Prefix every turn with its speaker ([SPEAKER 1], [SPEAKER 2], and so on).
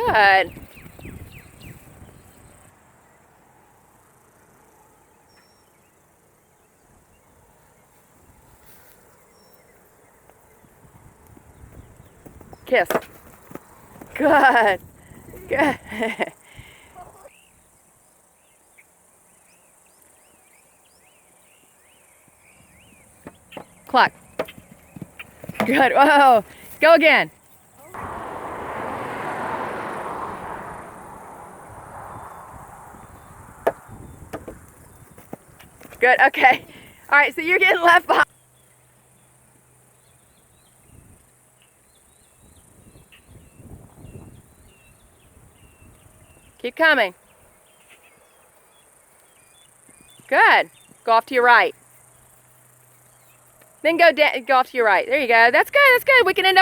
[SPEAKER 1] Good. Kiss. Good. Good. Cluck. Good. Whoa. Go again. Good. Okay. All right. So you're getting left behind. Keep coming. Good. Go off to your right. Then go off to your right. There you go. That's good. That's good. We can end up